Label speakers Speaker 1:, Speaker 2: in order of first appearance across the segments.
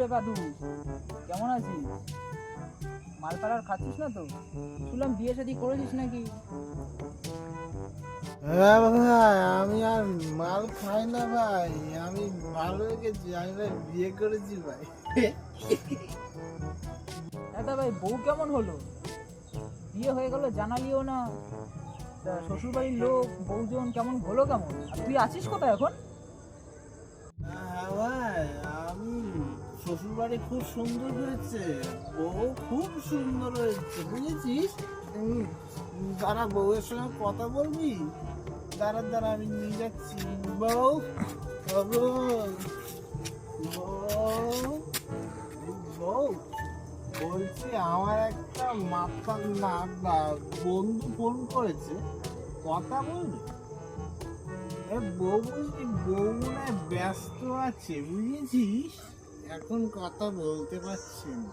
Speaker 1: রে পাদু, কেমন আছিস? মাল পাড়ার খাচ্ছিস না তো? শুনলাম বিয়ে শাদী করেছিস নাকি?
Speaker 2: হ্যাঁ ভাই, আমি আর মাল খাই না ভাই, আমি ভালো হয়ে গেছি, আমি ভাই বিয়ে করেছি ভাই।
Speaker 1: হ্যাঁ ভাই, বউ কেমন হলো? বিয়ে হয়ে গেল জানালিও না। তা শ্বশুর বাড়ির লোক বউজন কেমন হলো কেমন? আর তুই আছিস কোথায় এখন?
Speaker 2: হ্যাঁ ভাই, আমি শ্বশুর বাড়ি খুব সুন্দর হয়েছে, বউ খুব সুন্দর হয়েছে, বুঝেছিস? দাঁড়া, বউয়ের সঙ্গে কথা বলবি? দাঁড়া দাঁড়া, আমি নিয়ে যাচ্ছি। বউ, ও বউ, বউ, বউ, বলছি আমার একটা মাথা না বন্ধু ফোন করেছে, কথা বলবি? বউ বলছি, বউ মনে হয় ব্যস্ত আছে, বুঝেছিস? এখন কথা বলতে পারছি না।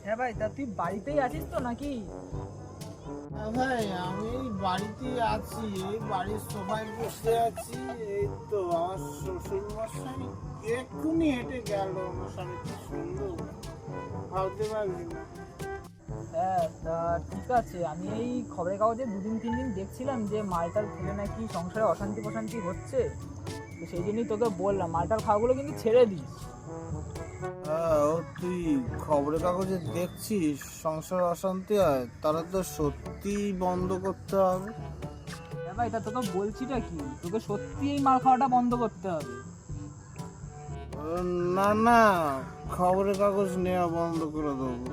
Speaker 1: হ্যাঁ ভাই, তা তুই বাড়িতেই আছিস তো নাকি?
Speaker 2: ভাই, আমি এই বাড়িতেই আছি, এই বাড়ির সবাই বসে আছি। এই তো আমার শ্বশুর মশাই এক্ষুনি হেঁটে গেল, আমার স্বামী কি সুন্দর, ভাবতে পারবি না।
Speaker 1: হ্যাঁ, তা ঠিক আছে। আমি এই খবরের কাগজে 2-3 দিন দেখছিলাম যে মালটার খেলে নাকি সংসারে অশান্তি প্রশান্তি হচ্ছে। তো সেই জন্যই তোকে বললাম মালটার খাওয়াগুলো কিন্তু ছেড়ে দিস।
Speaker 2: তুই খবরের কাগজে দেখছিস সংসার অশান্তি হয়, তাহলে তো সত্যি বন্ধ করতে হবে।
Speaker 1: হ্যাঁ ভাই, তা তোকে বলছিটা কি, তোকে সত্যি এই মাল খাওয়াটা বন্ধ করতে হবে।
Speaker 2: না না, খবরের কাগজ নেওয়া বন্ধ করে দেবো।